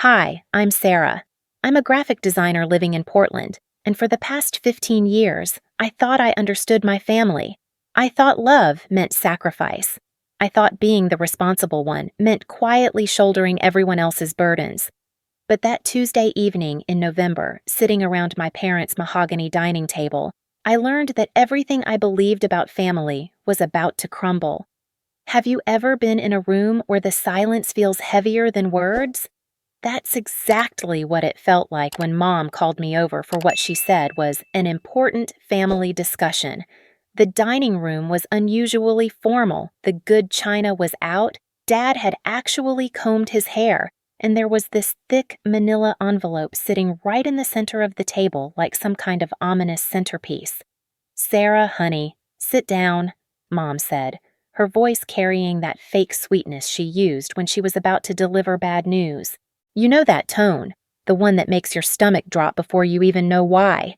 Hi, I'm Sarah. I'm a graphic designer living in Portland, and for the past 15 years, I thought I understood my family. I thought love meant sacrifice. I thought being the responsible one meant quietly shouldering everyone else's burdens. But that Tuesday evening in November, sitting around my parents' mahogany dining table, I learned that everything I believed about family was about to crumble. Have you ever been in a room where the silence feels heavier than words? That's exactly what it felt like when Mom called me over for what she said was an important family discussion. The dining room was unusually formal, the good china was out, Dad had actually combed his hair, and there was this thick manila envelope sitting right in the center of the table like some kind of ominous centerpiece. "Sarah, honey, sit down," Mom said, her voice carrying that fake sweetness she used when she was about to deliver bad news. You know that tone, the one that makes your stomach drop before you even know why.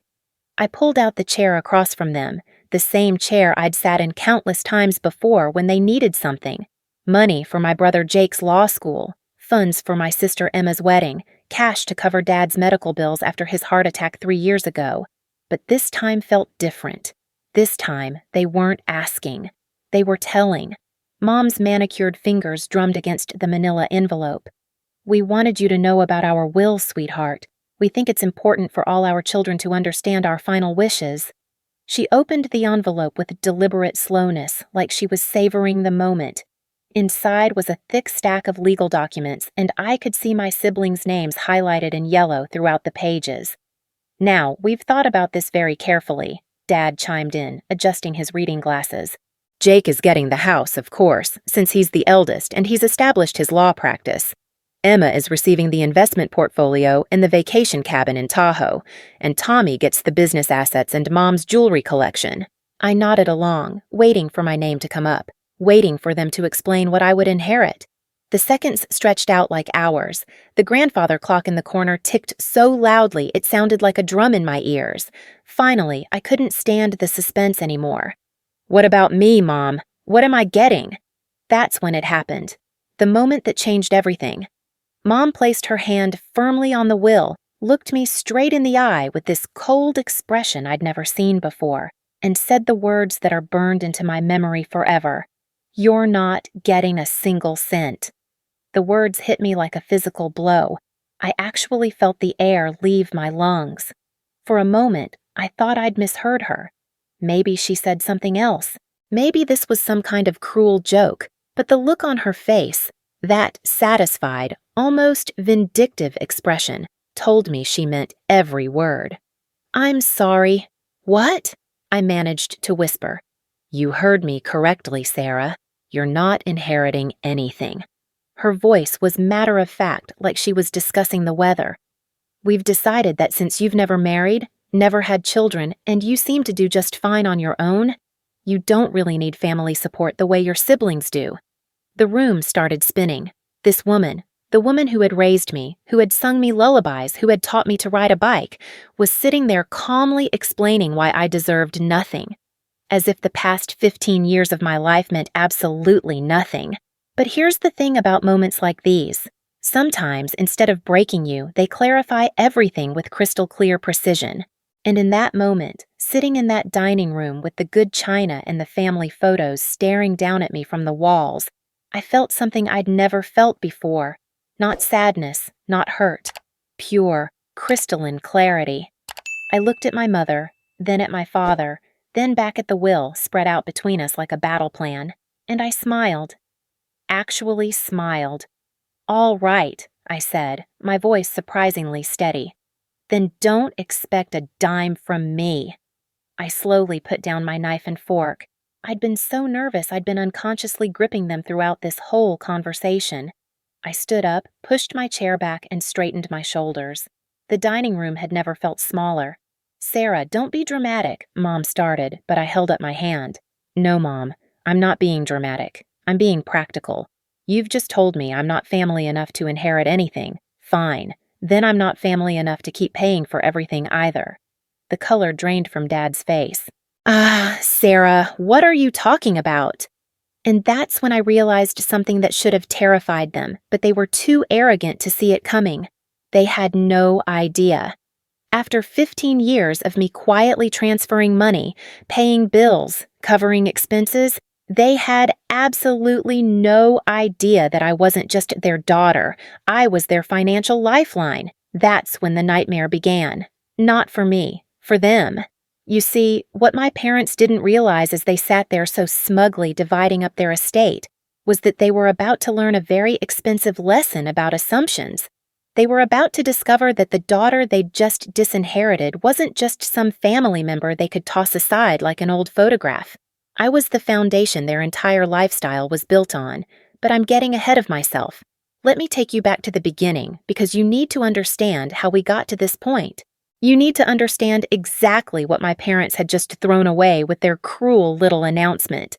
I pulled out the chair across from them, the same chair I'd sat in countless times before when they needed something. Money for my brother Jake's law school, funds for my sister Emma's wedding, cash to cover Dad's medical bills after his heart attack 3 years ago. But this time felt different. This time, they weren't asking. They were telling. Mom's manicured fingers drummed against the manila envelope. "We wanted you to know about our will, sweetheart. We think it's important for all our children to understand our final wishes." She opened the envelope with deliberate slowness, like she was savoring the moment. Inside was a thick stack of legal documents, and I could see my siblings' names highlighted in yellow throughout the pages. "Now, we've thought about this very carefully," Dad chimed in, adjusting his reading glasses. "Jake is getting the house, of course, since he's the eldest and he's established his law practice. Emma is receiving the investment portfolio and the vacation cabin in Tahoe, and Tommy gets the business assets and Mom's jewelry collection." I nodded along, waiting for my name to come up, waiting for them to explain what I would inherit. The seconds stretched out like hours. The grandfather clock in the corner ticked so loudly it sounded like a drum in my ears. Finally, I couldn't stand the suspense anymore. "What about me, Mom? What am I getting?" That's when it happened. The moment that changed everything. Mom placed her hand firmly on the will, looked me straight in the eye with this cold expression I'd never seen before, and said the words that are burned into my memory forever. "You're not getting a single cent." The words hit me like a physical blow. I actually felt the air leave my lungs. For a moment, I thought I'd misheard her. Maybe she said something else. Maybe this was some kind of cruel joke, but the look on her face, that satisfied, almost vindictive expression, told me she meant every word. "I'm sorry." "What?" I managed to whisper. "You heard me correctly, Sarah. You're not inheriting anything." Her voice was matter-of-fact, like she was discussing the weather. "We've decided that since you've never married, never had children, and you seem to do just fine on your own, you don't really need family support the way your siblings do." The room started spinning. This woman, the woman who had raised me, who had sung me lullabies, who had taught me to ride a bike, was sitting there calmly explaining why I deserved nothing. As if the past 15 years of my life meant absolutely nothing. But here's the thing about moments like these. Sometimes, instead of breaking you, they clarify everything with crystal clear precision. And in that moment, sitting in that dining room with the good china and the family photos staring down at me from the walls, I felt something I'd never felt before. Not sadness, not hurt. Pure, crystalline clarity. I looked at my mother, then at my father, then back at the will spread out between us like a battle plan, and I smiled. Actually smiled. "All right," I said, my voice surprisingly steady. "Then don't expect a dime from me." I slowly put down my knife and fork. I'd been so nervous I'd been unconsciously gripping them throughout this whole conversation. I stood up, pushed my chair back, and straightened my shoulders. The dining room had never felt smaller. "Sarah, don't be dramatic," Mom started, but I held up my hand. "No, Mom, I'm not being dramatic. I'm being practical. You've just told me I'm not family enough to inherit anything. Fine. Then I'm not family enough to keep paying for everything either." The color drained from Dad's face. "Ah, Sarah, what are you talking about?" And that's when I realized something that should have terrified them, but they were too arrogant to see it coming. They had no idea. After 15 years of me quietly transferring money, paying bills, covering expenses, they had absolutely no idea that I wasn't just their daughter. I was their financial lifeline. That's when the nightmare began. Not for me, for them. You see, what my parents didn't realize as they sat there so smugly dividing up their estate was that they were about to learn a very expensive lesson about assumptions. They were about to discover that the daughter they'd just disinherited wasn't just some family member they could toss aside like an old photograph. I was the foundation their entire lifestyle was built on, but I'm getting ahead of myself. Let me take you back to the beginning because you need to understand how we got to this point. You need to understand exactly what my parents had just thrown away with their cruel little announcement.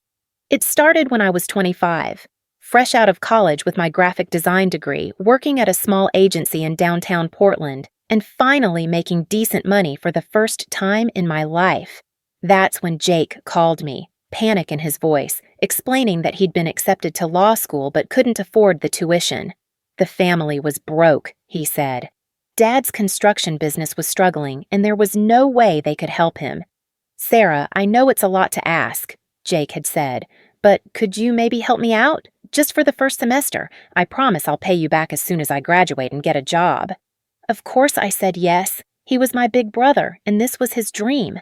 It started when I was 25. Fresh out of college with my graphic design degree, working at a small agency in downtown Portland, and finally making decent money for the first time in my life. That's when Jake called me, panic in his voice, explaining that he'd been accepted to law school but couldn't afford the tuition. The family was broke, he said. Dad's construction business was struggling, and there was no way they could help him. "Sarah, I know it's a lot to ask," Jake had said, "but could you maybe help me out? Just for the first semester. I promise I'll pay you back as soon as I graduate and get a job." Of course I said yes. He was my big brother, and this was his dream.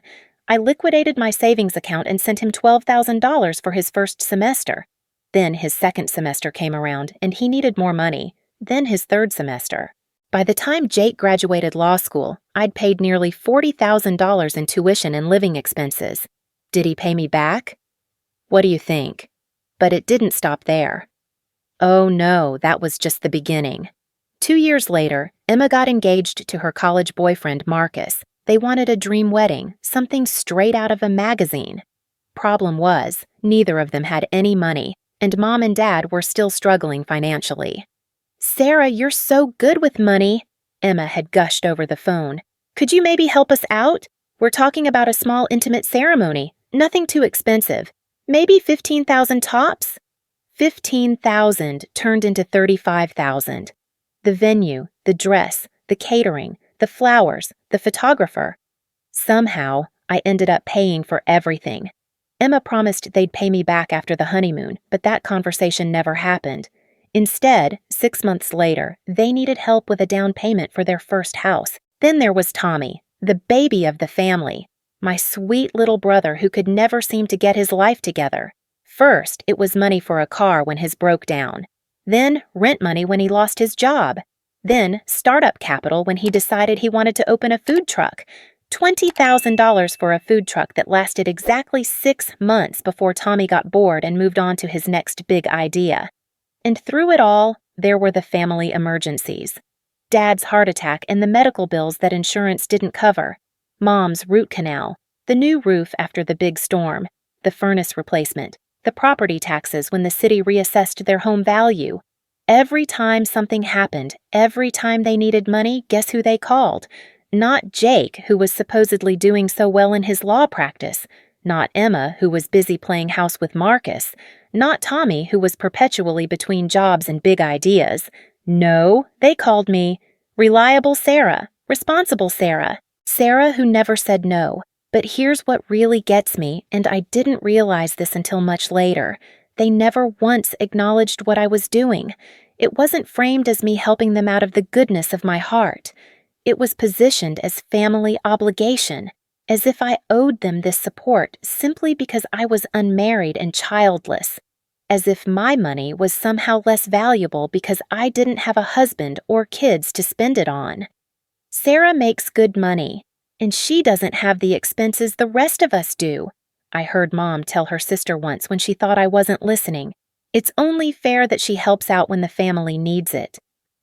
I liquidated my savings account and sent him $12,000 for his first semester. Then his second semester came around, and he needed more money. Then his third semester. By the time Jake graduated law school, I'd paid nearly $40,000 in tuition and living expenses. Did he pay me back? What do you think? But it didn't stop there. Oh no, that was just the beginning. 2 years later, Emma got engaged to her college boyfriend, Marcus. They wanted a dream wedding, something straight out of a magazine. Problem was, neither of them had any money, and Mom and Dad were still struggling financially. "Sarah, you're so good with money," Emma had gushed over the phone. "Could you maybe help us out? We're talking about a small intimate ceremony, nothing too expensive. Maybe 15,000 tops?" 15,000 turned into 35,000. The venue, the dress, the catering, the flowers, the photographer. Somehow, I ended up paying for everything. Emma promised they'd pay me back after the honeymoon, but that conversation never happened. Instead, 6 months later, they needed help with a down payment for their first house. Then there was Tommy, the baby of the family, my sweet little brother who could never seem to get his life together. First, it was money for a car when his broke down. Then, rent money when he lost his job. Then, startup capital when he decided he wanted to open a food truck. $20,000 for a food truck that lasted exactly 6 months before Tommy got bored and moved on to his next big idea. And through it all, there were the family emergencies. Dad's heart attack and the medical bills that insurance didn't cover. Mom's root canal. The new roof after the big storm. The furnace replacement. The property taxes when the city reassessed their home value. Every time something happened, every time they needed money, guess who they called? Not Jake, who was supposedly doing so well in his law practice. Not Emma, who was busy playing house with Marcus. Not Tommy, who was perpetually between jobs and big ideas. No, they called me Reliable Sarah, Responsible Sarah, Sarah who never said no. But here's what really gets me, and I didn't realize this until much later. They never once acknowledged what I was doing. It wasn't framed as me helping them out of the goodness of my heart. It was positioned as family obligation, as if I owed them this support simply because I was unmarried and childless, as if my money was somehow less valuable because I didn't have a husband or kids to spend it on. Sarah makes good money, and she doesn't have the expenses the rest of us do, I heard Mom tell her sister once when she thought I wasn't listening. It's only fair that she helps out when the family needs it.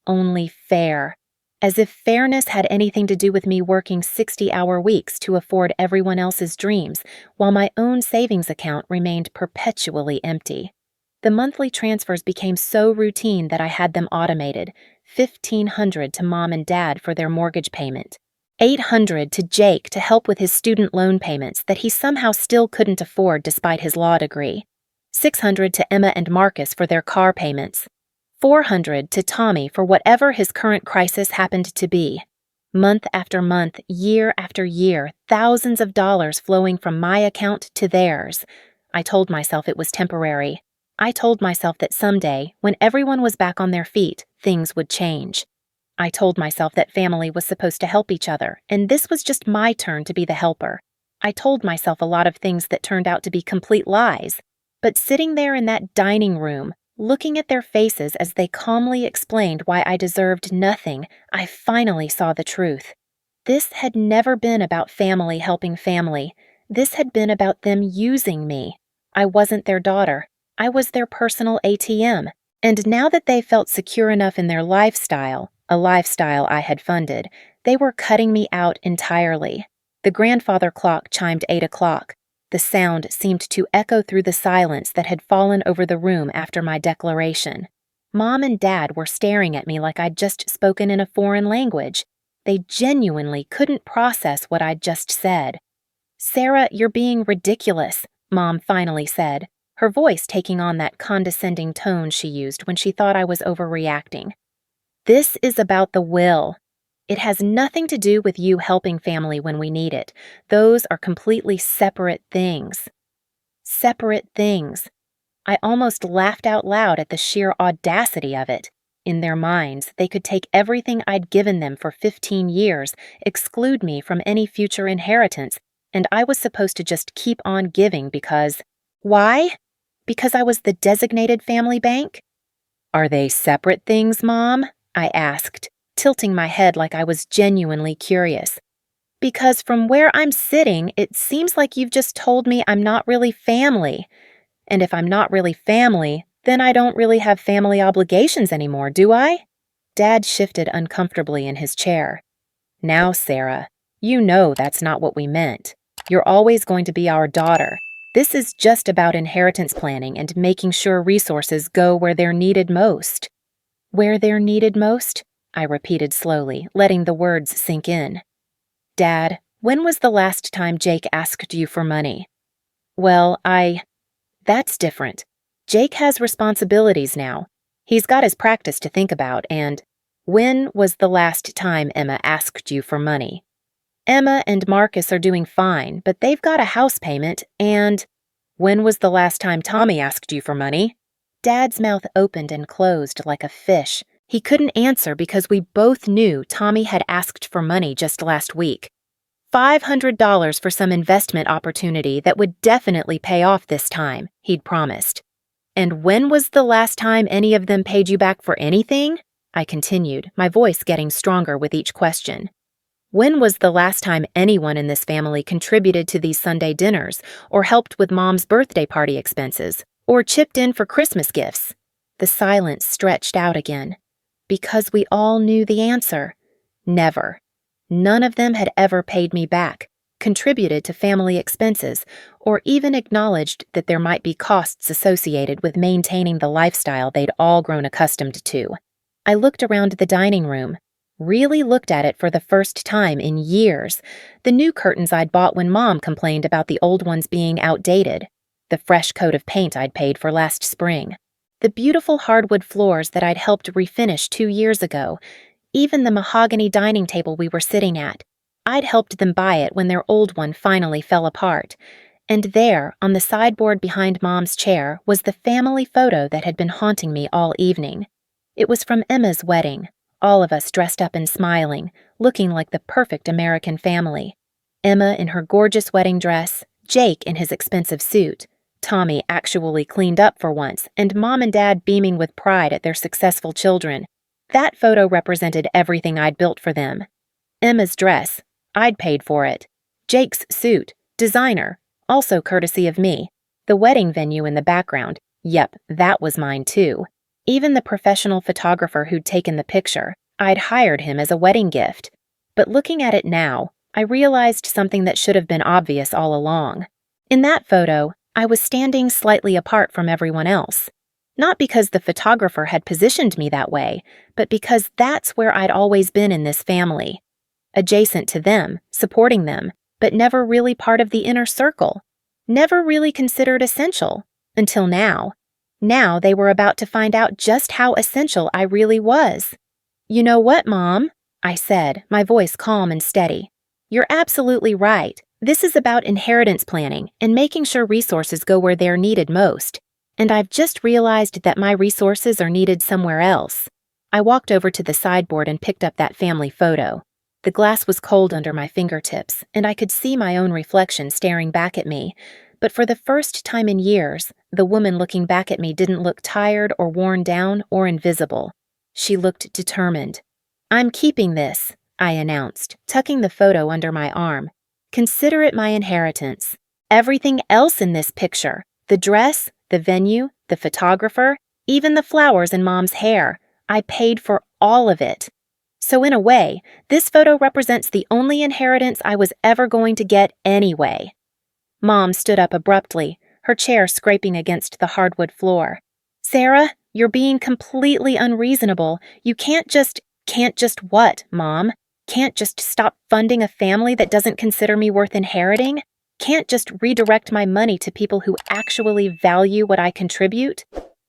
Only fair. As if fairness had anything to do with me working 60-hour weeks to afford everyone else's dreams, while my own savings account remained perpetually empty. The monthly transfers became so routine that I had them automated. $1,500 to Mom and Dad for their mortgage payment. $800 to Jake to help with his student loan payments that he somehow still couldn't afford despite his law degree. $600 to Emma and Marcus for their car payments. $400 to Tommy for whatever his current crisis happened to be. Month after month, year after year, thousands of dollars flowing from my account to theirs. I told myself it was temporary. I told myself that someday, when everyone was back on their feet, things would change. I told myself that family was supposed to help each other, and this was just my turn to be the helper. I told myself a lot of things that turned out to be complete lies. But sitting there in that dining room, looking at their faces as they calmly explained why I deserved nothing, I finally saw the truth. This had never been about family helping family. This had been about them using me. I wasn't their daughter. I was their personal ATM. And now that they felt secure enough in their lifestyle, a lifestyle I had funded, they were cutting me out entirely. The grandfather clock chimed 8 o'clock. The sound seemed to echo through the silence that had fallen over the room after my declaration. Mom and Dad were staring at me like I'd just spoken in a foreign language. They genuinely couldn't process what I'd just said. "Sarah, you're being ridiculous," Mom finally said, her voice taking on that condescending tone she used when she thought I was overreacting. "This is about the will. It has nothing to do with you helping family when we need it. Those are completely separate things." Separate things. I almost laughed out loud at the sheer audacity of it. In their minds, they could take everything I'd given them for 15 years, exclude me from any future inheritance, and I was supposed to just keep on giving because... Why? Because I was the designated family bank? "Are they separate things, Mom?" I asked, tilting my head like I was genuinely curious. "Because from where I'm sitting, it seems like you've just told me I'm not really family. And if I'm not really family, then I don't really have family obligations anymore, do I?" Dad shifted uncomfortably in his chair. "Now, Sarah, you know that's not what we meant. You're always going to be our daughter. This is just about inheritance planning and making sure resources go where they're needed most." "Where they're needed most?" I repeated slowly, letting the words sink in. "Dad, when was the last time Jake asked you for money?" "Well, That's different. Jake has responsibilities now. He's got his practice to think about, and when was the last time Emma asked you for money?" "Emma and Marcus are doing fine, but they've got a house payment, and..." "When was the last time Tommy asked you for money?" Dad's mouth opened and closed like a fish. He couldn't answer because we both knew Tommy had asked for money just last week. $500 for some investment opportunity that would definitely pay off this time, he'd promised. "And when was the last time any of them paid you back for anything?" I continued, my voice getting stronger with each question. "When was the last time anyone in this family contributed to these Sunday dinners, or helped with Mom's birthday party expenses, or chipped in for Christmas gifts?" The silence stretched out again. Because we all knew the answer. Never. None of them had ever paid me back, contributed to family expenses, or even acknowledged that there might be costs associated with maintaining the lifestyle they'd all grown accustomed to. I looked around the dining room, really looked at it for the first time in years, the new curtains I'd bought when Mom complained about the old ones being outdated, the fresh coat of paint I'd paid for last spring, the beautiful hardwood floors that I'd helped refinish 2 years ago, even the mahogany dining table we were sitting at. I'd helped them buy it when their old one finally fell apart. And there, on the sideboard behind Mom's chair, was the family photo that had been haunting me all evening. It was from Emma's wedding, all of us dressed up and smiling, looking like the perfect American family. Emma in her gorgeous wedding dress, Jake in his expensive suit, Tommy actually cleaned up for once, and Mom and Dad beaming with pride at their successful children. That photo represented everything I'd built for them. Emma's dress, I'd paid for it. Jake's suit, designer, also courtesy of me. The wedding venue in the background, yep, that was mine too. Even the professional photographer who'd taken the picture, I'd hired him as a wedding gift. But looking at it now, I realized something that should have been obvious all along. In that photo, I was standing slightly apart from everyone else. Not because the photographer had positioned me that way, but because that's where I'd always been in this family. Adjacent to them, supporting them, but never really part of the inner circle. Never really considered essential, until now. Now they were about to find out just how essential I really was. "You know what, Mom?" I said, my voice calm and steady. "You're absolutely right. This is about inheritance planning and making sure resources go where they're needed most. And I've just realized that my resources are needed somewhere else." I walked over to the sideboard and picked up that family photo. The glass was cold under my fingertips, and I could see my own reflection staring back at me. But for the first time in years, the woman looking back at me didn't look tired or worn down or invisible. She looked determined. "I'm keeping this," I announced, tucking the photo under my arm. "Consider it my inheritance. Everything else in this picture, the dress, the venue, the photographer, even the flowers in Mom's hair, I paid for all of it. So in a way, this photo represents the only inheritance I was ever going to get anyway." Mom stood up abruptly, her chair scraping against the hardwood floor. "Sarah, you're being completely unreasonable. You can't just what, Mom? Can't just stop funding a family that doesn't consider me worth inheriting? Can't just redirect my money to people who actually value what I contribute?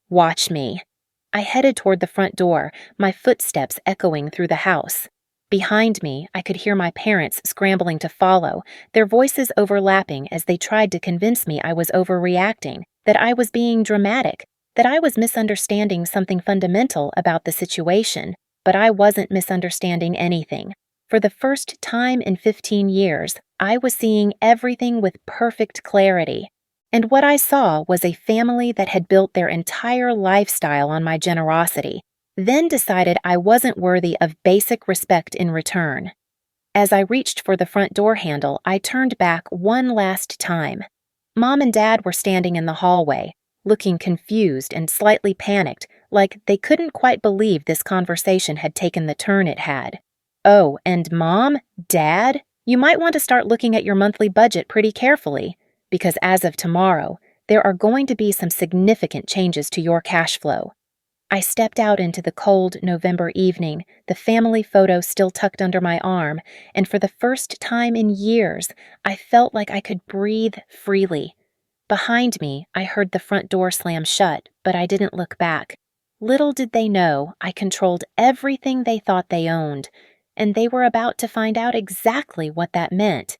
Watch me." I headed toward the front door, my footsteps echoing through the house. Behind me, I could hear my parents scrambling to follow, their voices overlapping as they tried to convince me I was overreacting, that I was being dramatic, that I was misunderstanding something fundamental about the situation. But I wasn't misunderstanding anything. For the first time in 15 years, I was seeing everything with perfect clarity. And what I saw was a family that had built their entire lifestyle on my generosity, then decided I wasn't worthy of basic respect in return. As I reached for the front door handle, I turned back one last time. Mom and Dad were standing in the hallway, looking confused and slightly panicked, like they couldn't quite believe this conversation had taken the turn it had. "Oh, and Mom, Dad, you might want to start looking at your monthly budget pretty carefully, because as of tomorrow, there are going to be some significant changes to your cash flow." I stepped out into the cold November evening, the family photo still tucked under my arm, and for the first time in years, I felt like I could breathe freely. Behind me, I heard the front door slam shut, but I didn't look back. Little did they know I controlled everything they thought they owned, and they were about to find out exactly what that meant.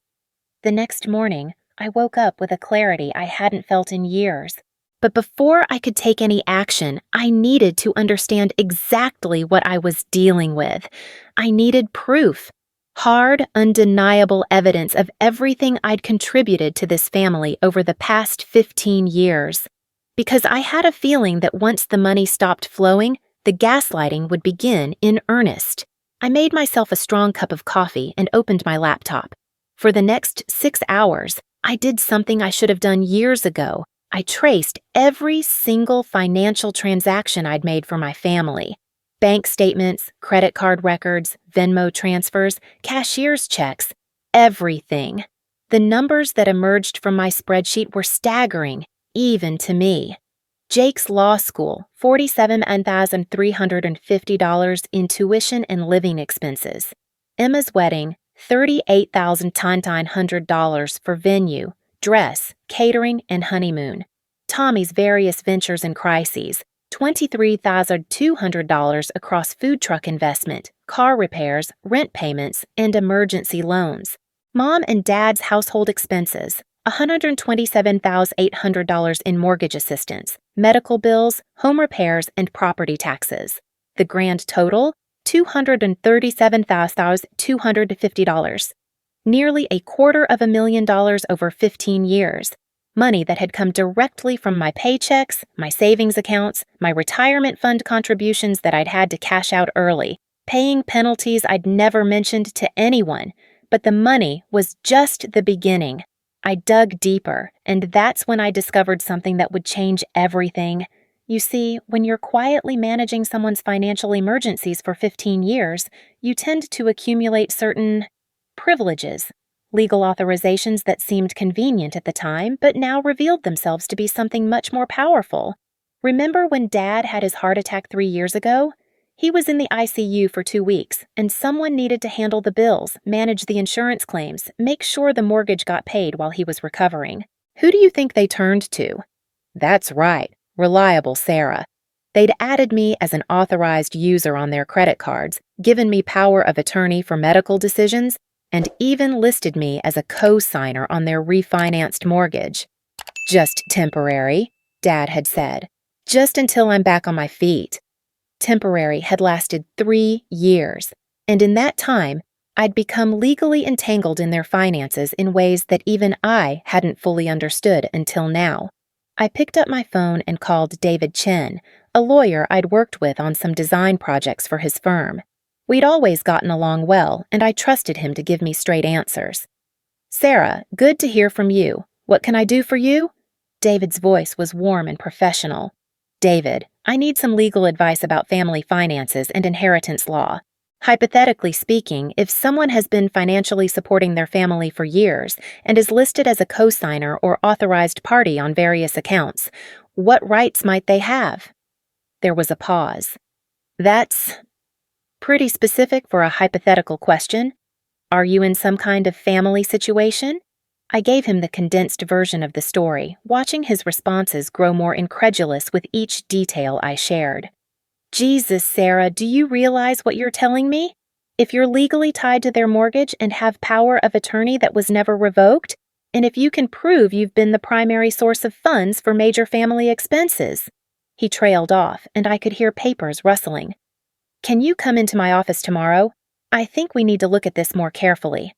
The next morning, I woke up with a clarity I hadn't felt in years. But before I could take any action, I needed to understand exactly what I was dealing with. I needed proof. Hard, undeniable evidence of everything I'd contributed to this family over the past 15 years. Because I had a feeling that once the money stopped flowing, the gaslighting would begin in earnest. I made myself a strong cup of coffee and opened my laptop. For the next 6 hours, I did something I should have done years ago. I traced every single financial transaction I'd made for my family. Bank statements, credit card records, Venmo transfers, cashier's checks, everything. The numbers that emerged from my spreadsheet were staggering, even to me. Jake's law school, $47,350 in tuition and living expenses. Emma's wedding, $38,900 for venue, dress, catering, and honeymoon. Tommy's various ventures and crises, $23,200 across food truck investment, car repairs, rent payments, and emergency loans. Mom and Dad's household expenses, $127,800 in mortgage assistance, medical bills, home repairs, and property taxes. The grand total, $237,250. Nearly $250,000 over 15 years. Money that had come directly from my paychecks, my savings accounts, my retirement fund contributions that I'd had to cash out early, paying penalties I'd never mentioned to anyone. But the money was just the beginning. I dug deeper, and that's when I discovered something that would change everything. You see, when you're quietly managing someone's financial emergencies for 15 years, you tend to accumulate certain privileges, legal authorizations that seemed convenient at the time but now revealed themselves to be something much more powerful. Remember when Dad had his heart attack 3 years ago? He was in the ICU for 2 weeks, and someone needed to handle the bills, manage the insurance claims, make sure the mortgage got paid while he was recovering. Who do you think they turned to? That's right, Reliable Sarah. They'd added me as an authorized user on their credit cards, given me power of attorney for medical decisions, and even listed me as a co-signer on their refinanced mortgage. Just temporary, Dad had said. Just until I'm back on my feet. Temporary had lasted 3 years, and in that time, I'd become legally entangled in their finances in ways that even I hadn't fully understood until now. I picked up my phone and called David Chen, a lawyer I'd worked with on some design projects for his firm. We'd always gotten along well, and I trusted him to give me straight answers. "Sarah, good to hear from you. What can I do for you?" David's voice was warm and professional. "David, I need some legal advice about family finances and inheritance law. Hypothetically speaking, if someone has been financially supporting their family for years and is listed as a co-signer or authorized party on various accounts, what rights might they have?" There was a pause. "That's pretty specific for a hypothetical question. Are you in some kind of family situation?" I gave him the condensed version of the story, watching his responses grow more incredulous with each detail I shared. "Jesus, Sarah, do you realize what you're telling me? If you're legally tied to their mortgage and have power of attorney that was never revoked, and if you can prove you've been the primary source of funds for major family expenses." He trailed off, and I could hear papers rustling. "Can you come into my office tomorrow? I think we need to look at this more carefully."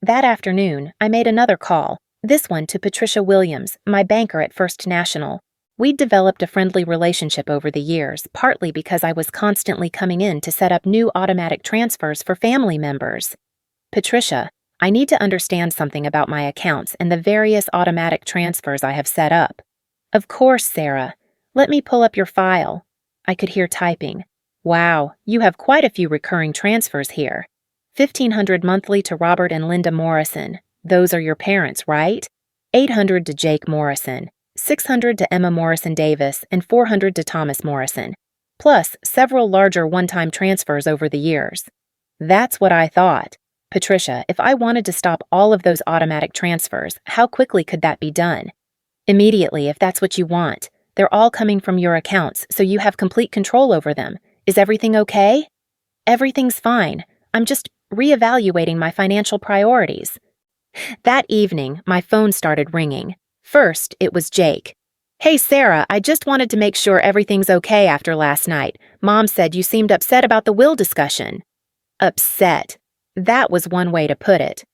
That afternoon, I made another call, this one to Patricia Williams, my banker at First National. We'd developed a friendly relationship over the years, partly because I was constantly coming in to set up new automatic transfers for family members. "Patricia, I need to understand something about my accounts and the various automatic transfers I have set up." "Of course, Sarah. Let me pull up your file." I could hear typing. "Wow, you have quite a few recurring transfers here. $1,500 monthly to Robert and Linda Morrison. Those are your parents, right? $800 to Jake Morrison, $600 to Emma Morrison Davis, and $400 to Thomas Morrison, plus several larger one-time transfers over the years." That's what I thought. "Patricia, if I wanted to stop all of those automatic transfers, how quickly could that be done?" "Immediately, if that's what you want. They're all coming from your accounts, so you have complete control over them. Is everything okay?" "Everything's fine. I'm just reevaluating my financial priorities." That evening, my phone started ringing. First, it was Jake. "Hey, Sarah, I just wanted to make sure everything's okay after last night. Mom said you seemed upset about the will discussion." Upset. That was one way to put it.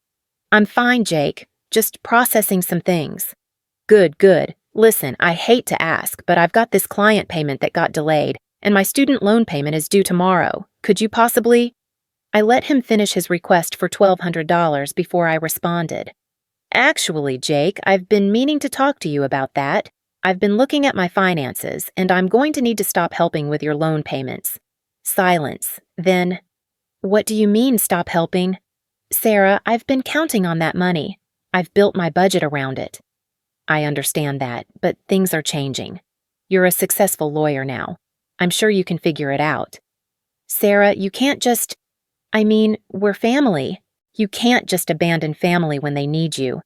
"I'm fine, Jake. Just processing some things." Good, good. Listen, I hate to ask, but I've got this client payment that got delayed, and my student loan payment is due tomorrow. Could you possibly— I let him finish his request for $1,200 before I responded. "Actually, Jake, I've been meaning to talk to you about that. I've been looking at my finances, and I'm going to need to stop helping with your loan payments." Silence. Then, "What do you mean, stop helping?" "Sarah, I've been counting on that money. I've built my budget around it." "I understand that, but things are changing. You're a successful lawyer now. I'm sure you can figure it out." "Sarah, you can't just— we're family. You can't just abandon family when they need you.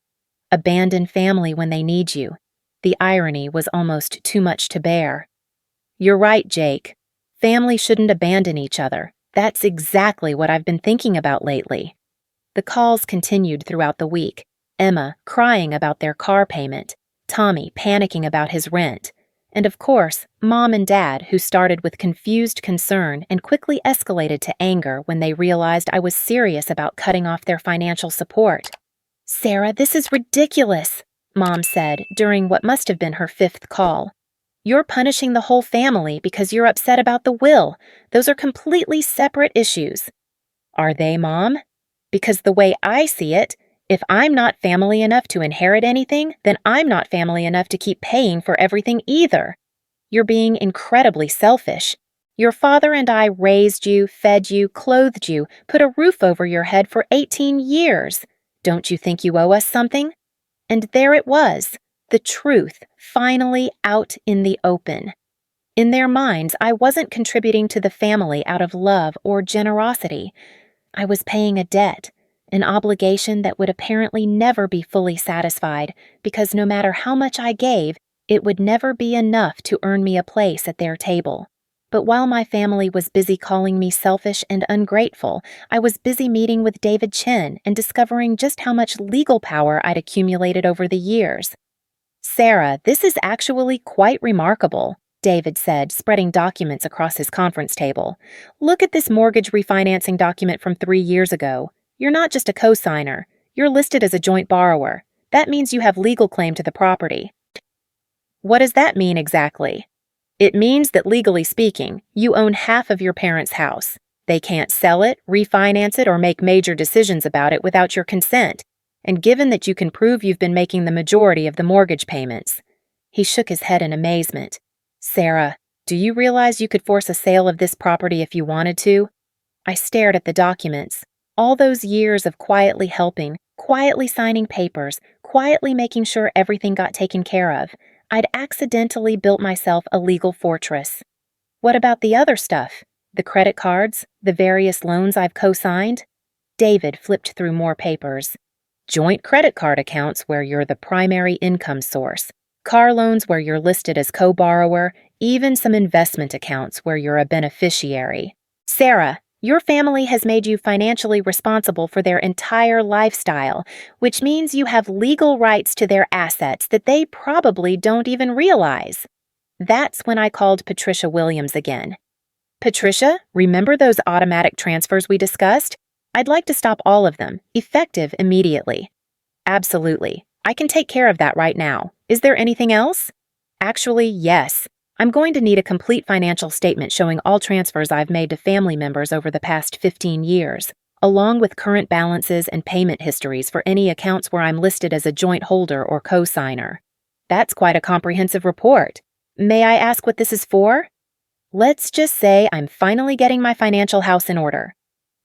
Abandon family when they need you." The irony was almost too much to bear. "You're right, Jake. Family shouldn't abandon each other. That's exactly what I've been thinking about lately." The calls continued throughout the week. Emma crying about their car payment, Tommy panicking about his rent, and of course, Mom and Dad, who started with confused concern and quickly escalated to anger when they realized I was serious about cutting off their financial support. "Sarah, this is ridiculous," Mom said during what must have been her 5th call. "You're punishing the whole family because you're upset about the will. Those are completely separate issues." "Are they, Mom? Because the way I see it, if I'm not family enough to inherit anything, then I'm not family enough to keep paying for everything either. You're being incredibly selfish. Your father and I raised you, fed you, clothed you, put a roof over your head for 18 years. Don't you think you owe us something?" And there it was, the truth, finally out in the open. In their minds, I wasn't contributing to the family out of love or generosity. I was paying a debt. An obligation that would apparently never be fully satisfied because no matter how much I gave, It would never be enough to earn me a place at their table. But while my family was busy calling me selfish and ungrateful, I was busy meeting with David Chin and discovering just how much legal power I'd accumulated over the years. "Sarah, this is actually quite remarkable," David said, spreading documents across his conference table. "Look at this mortgage refinancing document from 3 years ago. You're not just a co-signer. You're listed as a joint borrower. That means you have legal claim to the property." "What does that mean exactly?" "It means that legally speaking, you own half of your parents' house. They can't sell it, refinance it, or make major decisions about it without your consent. And given that you can prove you've been making the majority of the mortgage payments." He shook his head in amazement. "Sarah, do you realize you could force a sale of this property if you wanted to?" I stared at the documents. All those years of quietly helping, quietly signing papers, quietly making sure everything got taken care of. I'd accidentally built myself a legal fortress. "What about the other stuff? The credit cards, the various loans I've co-signed?" David flipped through more papers. "Joint credit card accounts where you're the primary income source, car loans where you're listed as co-borrower, even some investment accounts where you're a beneficiary. Sarah, your family has made you financially responsible for their entire lifestyle, which means you have legal rights to their assets that they probably don't even realize." That's when I called Patricia Williams again. "Patricia, remember those automatic transfers we discussed? I'd like to stop all of them, effective immediately." "Absolutely. I can take care of that right now. Is there anything else?" "Actually, yes. I'm going to need a complete financial statement showing all transfers I've made to family members over the past 15 years, along with current balances and payment histories for any accounts where I'm listed as a joint holder or co-signer." "That's quite a comprehensive report. May I ask what this is for?" "Let's just say I'm finally getting my financial house in order."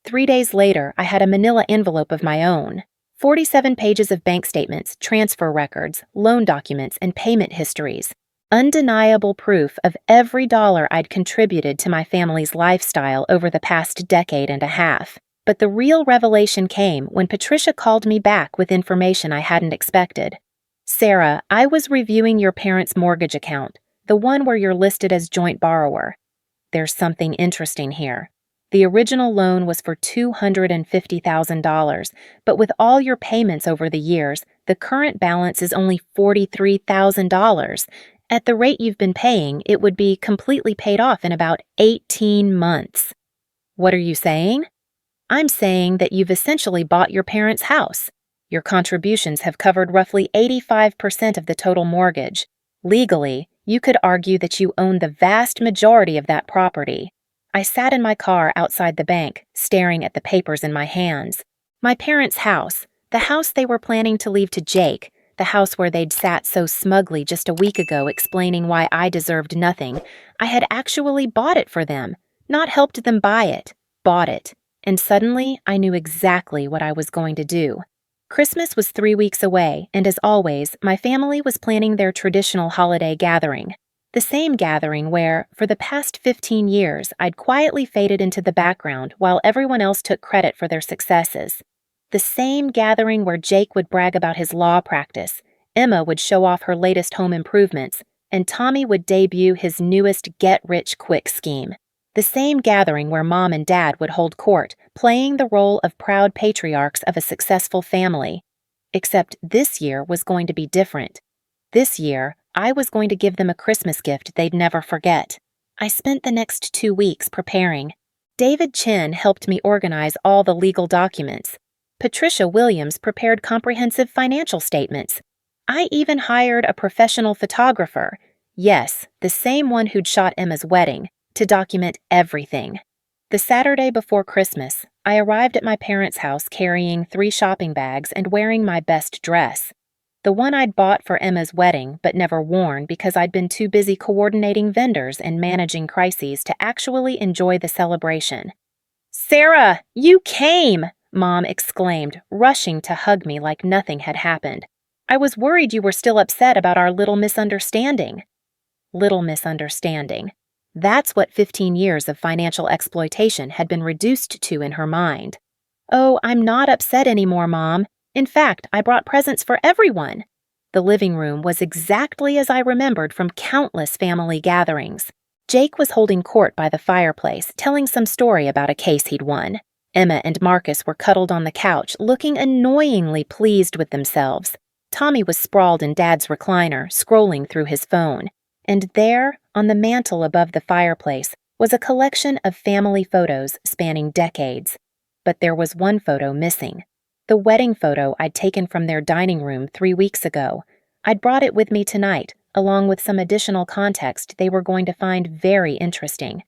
3 days later, I had a manila envelope of my own. 47 pages of bank statements, transfer records, loan documents, and payment histories. Undeniable proof of every dollar I'd contributed to my family's lifestyle over the past decade and a half. But the real revelation came when Patricia called me back with information I hadn't expected. "Sarah, I was reviewing your parents' mortgage account, the one where you're listed as joint borrower. There's something interesting here. The original loan was for $250,000, but with all your payments over the years, the current balance is only $43,000. At the rate you've been paying, it would be completely paid off in about 18 months. "What are you saying?" "I'm saying that you've essentially bought your parents' house. Your contributions have covered roughly 85% of the total mortgage. Legally, you could argue that you own the vast majority of that property." I sat in my car outside the bank, staring at the papers in my hands. My parents' house, the house they were planning to leave to Jake, the house where they'd sat so smugly just a week ago explaining why I deserved nothing. I had actually bought it for them, not helped them buy it, bought it. And suddenly, I knew exactly what I was going to do. Christmas was 3 weeks away, and as always, my family was planning their traditional holiday gathering. The same gathering where, for the past 15 years, I'd quietly faded into the background while everyone else took credit for their successes. The same gathering where Jake would brag about his law practice, Emma would show off her latest home improvements, and Tommy would debut his newest get-rich-quick scheme. The same gathering where Mom and Dad would hold court, playing the role of proud patriarchs of a successful family. Except this year was going to be different. This year, I was going to give them a Christmas gift they'd never forget. I spent the next 2 weeks preparing. David Chin helped me organize all the legal documents. Patricia Williams prepared comprehensive financial statements. I even hired a professional photographer, yes, the same one who'd shot Emma's wedding, to document everything. The Saturday before Christmas, I arrived at my parents' house carrying 3 shopping bags and wearing my best dress. The one I'd bought for Emma's wedding but never worn because I'd been too busy coordinating vendors and managing crises to actually enjoy the celebration. "Sarah, you came!" Mom exclaimed, rushing to hug me like nothing had happened. "I was worried you were still upset about our little misunderstanding." Little misunderstanding. That's what 15 years of financial exploitation had been reduced to in her mind. "Oh, I'm not upset anymore, Mom. In fact, I brought presents for everyone." The living room was exactly as I remembered from countless family gatherings. Jake was holding court by the fireplace, telling some story about a case he'd won. Emma and Marcus were cuddled on the couch, looking annoyingly pleased with themselves. Tommy was sprawled in Dad's recliner, scrolling through his phone. And there, on the mantel above the fireplace, was a collection of family photos spanning decades. But there was one photo missing. The wedding photo I'd taken from their dining room 3 weeks ago. I'd brought it with me tonight, along with some additional context they were going to find very interesting.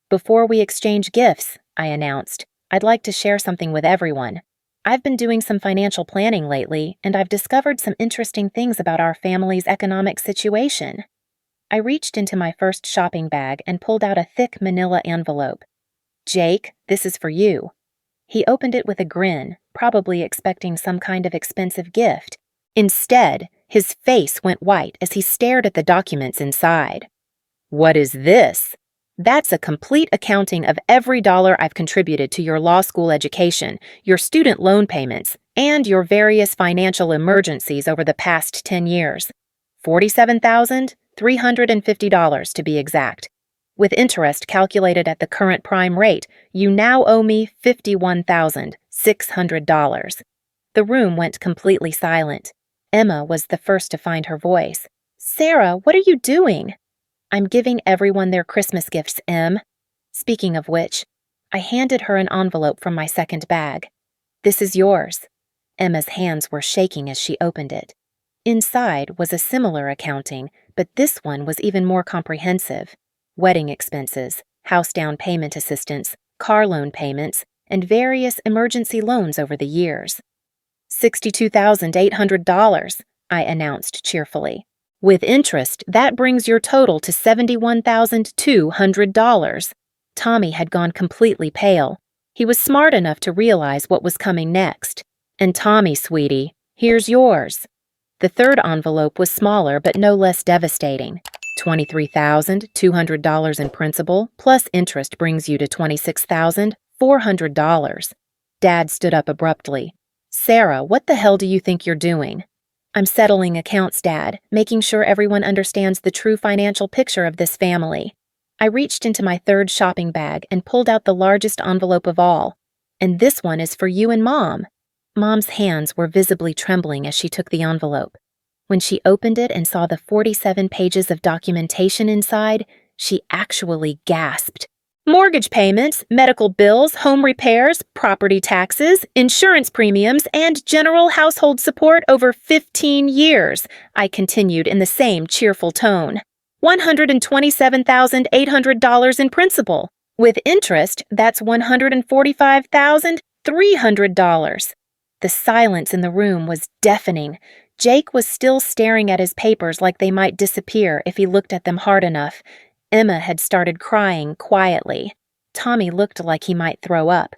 "Before we exchange gifts," I announced, "I'd like to share something with everyone. I've been doing some financial planning lately, and I've discovered some interesting things about our family's economic situation." I reached into my first shopping bag and pulled out a thick manila envelope. "Jake, this is for you." He opened it with a grin, probably expecting some kind of expensive gift. Instead, his face went white as he stared at the documents inside. "What is this?" "That's a complete accounting of every dollar I've contributed to your law school education, your student loan payments, and your various financial emergencies over the past 10 years. $47,350 to be exact. With interest calculated at the current prime rate, you now owe me $51,600. The room went completely silent. Emma was the first to find her voice. "Sarah, what are you doing?" "I'm giving everyone their Christmas gifts, Em." Speaking of which, I handed her an envelope from my second bag. "This is yours." Emma's hands were shaking as she opened it. Inside was a similar accounting, but this one was even more comprehensive. Wedding expenses, house down payment assistance, car loan payments, and various emergency loans over the years. $62,800, I announced cheerfully. "With interest, that brings your total to $71,200. Tommy had gone completely pale. He was smart enough to realize what was coming next. "And Tommy, sweetie, here's yours." The third envelope was smaller but no less devastating. $23,200 in principal, plus interest brings you to $26,400. Dad stood up abruptly. "Sarah, what the hell do you think you're doing?" "I'm settling accounts, Dad, making sure everyone understands the true financial picture of this family." I reached into my third shopping bag and pulled out the largest envelope of all. "And this one is for you and Mom." Mom's hands were visibly trembling as she took the envelope. When she opened it and saw the 47 pages of documentation inside, she actually gasped. "Mortgage payments, medical bills, home repairs, property taxes, insurance premiums, and general household support over 15 years, I continued in the same cheerful tone. $127,800 in principal. With interest, that's $145,300. The silence in the room was deafening. Jake was still staring at his papers like they might disappear if he looked at them hard enough. Emma had started crying quietly. Tommy looked like he might throw up.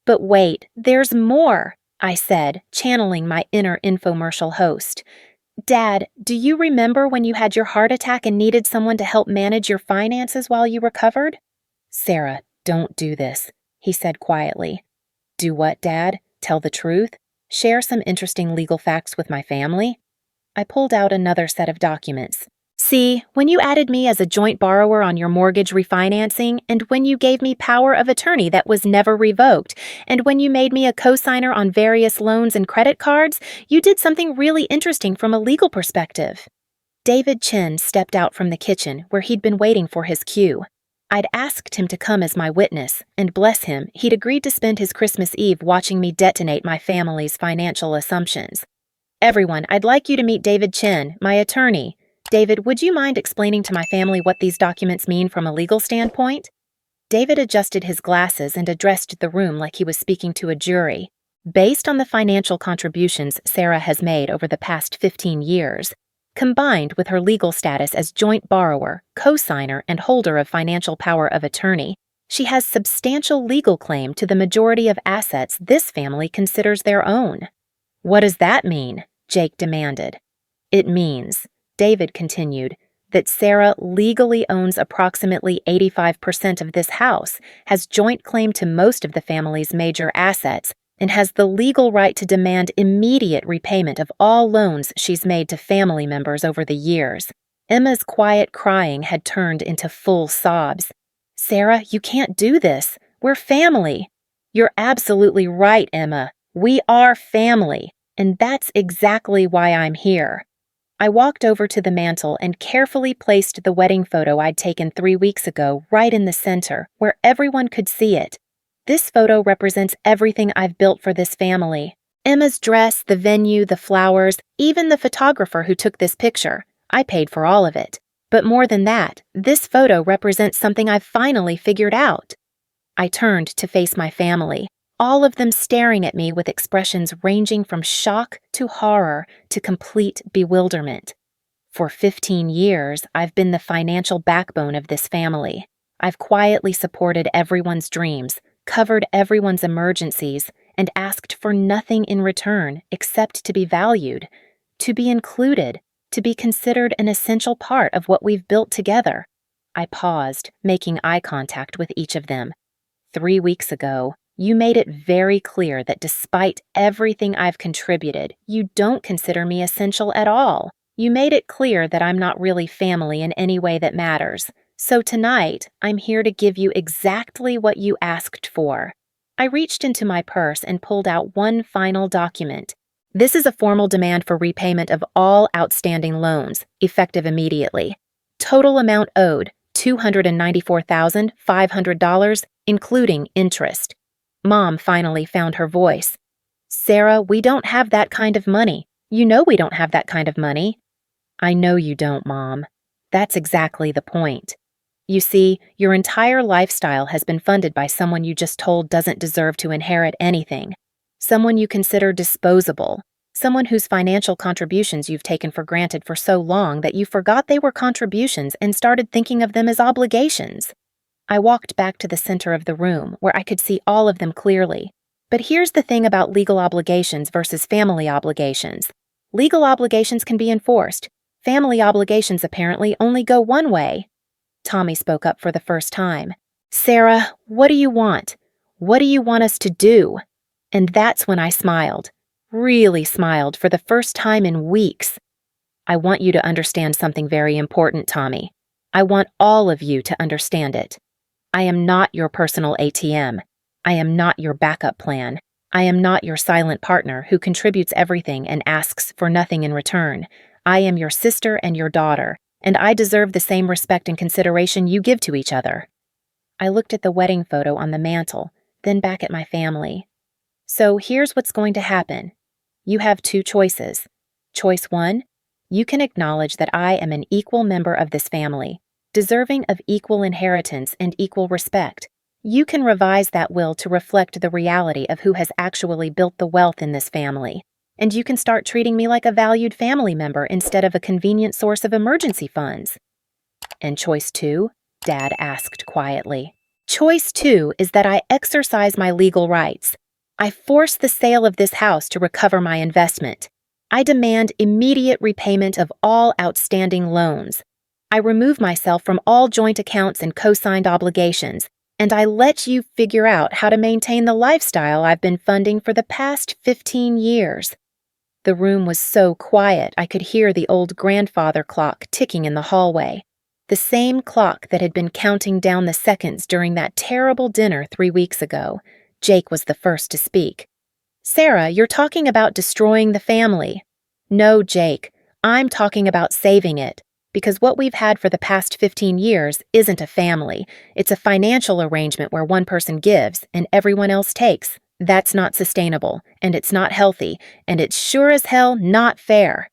"But wait, there's more," I said, channeling my inner infomercial host. "Dad, do you remember when you had your heart attack and needed someone to help manage your finances while you recovered?" "Sarah, don't do this," he said quietly. "Do what, Dad? Tell the truth? Share some interesting legal facts with my family?" I pulled out another set of documents. "See, when you added me as a joint borrower on your mortgage refinancing, and when you gave me power of attorney that was never revoked, and when you made me a co-signer on various loans and credit cards, you did something really interesting from a legal perspective." David Chin stepped out from the kitchen where he'd been waiting for his cue. I'd asked him to come as my witness, and bless him, he'd agreed to spend his Christmas Eve watching me detonate my family's financial assumptions. "Everyone, I'd like you to meet David Chin, my attorney. David, would you mind explaining to my family what these documents mean from a legal standpoint?" David adjusted his glasses and addressed the room like he was speaking to a jury. "Based on the financial contributions Sarah has made over the past 15 years, combined with her legal status as joint borrower, co-signer, and holder of financial power of attorney, she has substantial legal claim to the majority of assets this family considers their own." "What does that mean?" Jake demanded. "It means," David continued, "that Sarah legally owns approximately 85% of this house, has joint claim to most of the family's major assets, and has the legal right to demand immediate repayment of all loans she's made to family members over the years. Emma's quiet crying had turned into full sobs. "Sarah, you can't do this. We're family." "You're absolutely right, Emma. We are family, and that's exactly why I'm here." I walked over to the mantel and carefully placed the wedding photo I'd taken 3 weeks ago right in the center, where everyone could see it. This photo represents everything I've built for this family. Emma's dress, the venue, the flowers, even the photographer who took this picture. I paid for all of it. But more than that, this photo represents something I've finally figured out. I turned to face my family, all of them staring at me with expressions ranging from shock to horror to complete bewilderment. For 15 years, I've been the financial backbone of this family. I've quietly supported everyone's dreams, covered everyone's emergencies, and asked for nothing in return except to be valued, to be included, to be considered an essential part of what we've built together. I paused, making eye contact with each of them. 3 weeks ago, you made it very clear that despite everything I've contributed, you don't consider me essential at all. You made it clear that I'm not really family in any way that matters. So tonight, I'm here to give you exactly what you asked for. I reached into my purse and pulled out one final document. This is a formal demand for repayment of all outstanding loans, effective immediately. Total amount owed, $294,500, including interest. Mom finally found her voice. "Sarah, we don't have that kind of money. You know we don't have that kind of money." "I know you don't, Mom. That's exactly the point. You see, your entire lifestyle has been funded by someone you just told doesn't deserve to inherit anything. Someone you consider disposable. Someone whose financial contributions you've taken for granted for so long that you forgot they were contributions and started thinking of them as obligations." I walked back to the center of the room, where I could see all of them clearly. But here's the thing about legal obligations versus family obligations. Legal obligations can be enforced. Family obligations apparently only go one way. Tommy spoke up for the first time. "Sarah, what do you want? What do you want us to do?" And that's when I smiled. Really smiled for the first time in weeks. "I want you to understand something very important, Tommy. I want all of you to understand it. I am not your personal ATM. I am not your backup plan. I am not your silent partner who contributes everything and asks for nothing in return. I am your sister and your daughter, and I deserve the same respect and consideration you give to each other." I looked at the wedding photo on the mantel, then back at my family. "So here's what's going to happen. You have 2 choices. Choice 1, you can acknowledge that I am an equal member of this family, deserving of equal inheritance and equal respect. You can revise that will to reflect the reality of who has actually built the wealth in this family, and you can start treating me like a valued family member instead of a convenient source of emergency funds." "And choice 2?" Dad asked quietly. "Choice 2 is that I exercise my legal rights. I force the sale of this house to recover my investment. I demand immediate repayment of all outstanding loans. I remove myself from all joint accounts and co-signed obligations, and I let you figure out how to maintain the lifestyle I've been funding for the past 15 years. The room was so quiet I could hear the old grandfather clock ticking in the hallway, the same clock that had been counting down the seconds during that terrible dinner 3 weeks ago. Jake was the first to speak. "Sarah, you're talking about destroying the family." "No, Jake, I'm talking about saving it. Because what we've had for the past 15 years isn't a family. It's a financial arrangement where one person gives and everyone else takes. That's not sustainable, and it's not healthy, and it's sure as hell not fair."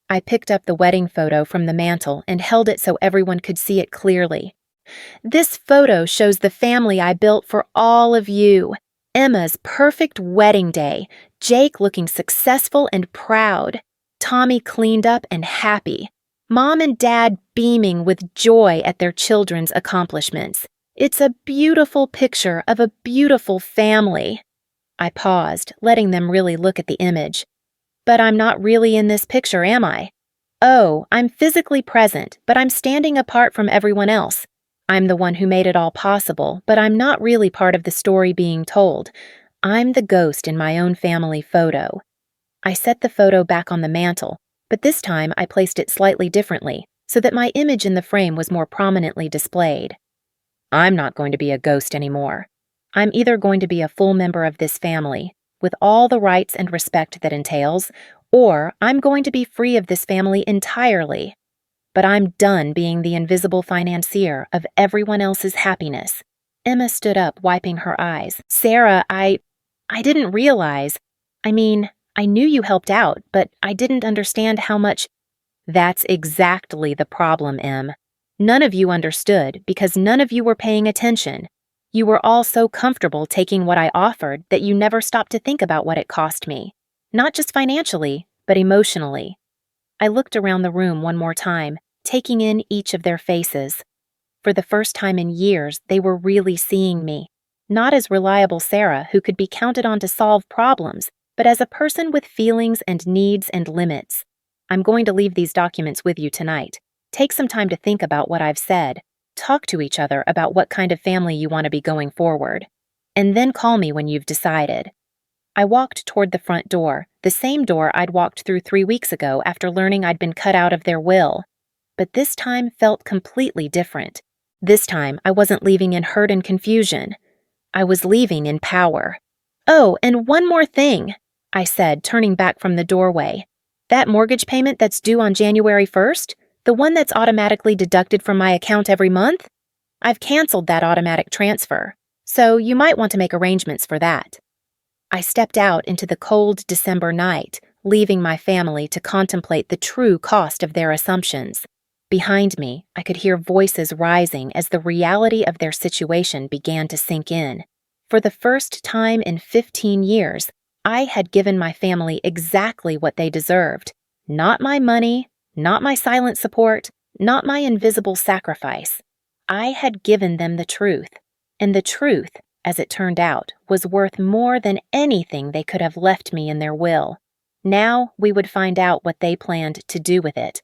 I picked up the wedding photo from the mantel and held it so everyone could see it clearly. "This photo shows the family I built for all of you. Emma's perfect wedding day, Jake looking successful and proud, Tommy cleaned up and happy, Mom and Dad beaming with joy at their children's accomplishments. It's a beautiful picture of a beautiful family." I paused, letting them really look at the image. "But I'm not really in this picture, am I?" "Oh, I'm physically present, but I'm standing apart from everyone else. I'm the one who made it all possible, but I'm not really part of the story being told. I'm the ghost in my own family photo. I set the photo back on the mantle, but this time I placed it slightly differently so that my image in the frame was more prominently displayed. I'm not going to be a ghost anymore. I'm either going to be a full member of this family, with all the rights and respect that entails, or I'm going to be free of this family entirely. But I'm done being the invisible financier of everyone else's happiness. Emma stood up, wiping her eyes. Sarah, I didn't realize. I mean, I knew you helped out, but I didn't understand how much. That's exactly the problem, Em. None of you understood because none of you were paying attention. You were all so comfortable taking what I offered that you never stopped to think about what it cost me. Not just financially, but emotionally. I looked around the room one more time, taking in each of their faces. For the first time in years, they were really seeing me. Not as reliable Sarah who could be counted on to solve problems, but as a person with feelings and needs and limits. I'm going to leave these documents with you tonight. Take some time to think about what I've said. Talk to each other about what kind of family you want to be going forward. And then call me when you've decided. I walked toward the front door, the same door I'd walked through 3 weeks ago after learning I'd been cut out of their will. But this time felt completely different. This time I wasn't leaving in hurt and confusion. I was leaving in power. Oh, and one more thing, I said, turning back from the doorway. That mortgage payment that's due on January 1st, the one that's automatically deducted from my account every month? I've canceled that automatic transfer, so you might want to make arrangements for that. I stepped out into the cold December night, leaving my family to contemplate the true cost of their assumptions. Behind me, I could hear voices rising as the reality of their situation began to sink in. For the first time in 15 years, I had given my family exactly what they deserved. Not my money, not my silent support, not my invisible sacrifice. I had given them the truth, and the truth, as it turned out, was worth more than anything they could have left me in their will. Now we would find out what they planned to do with it.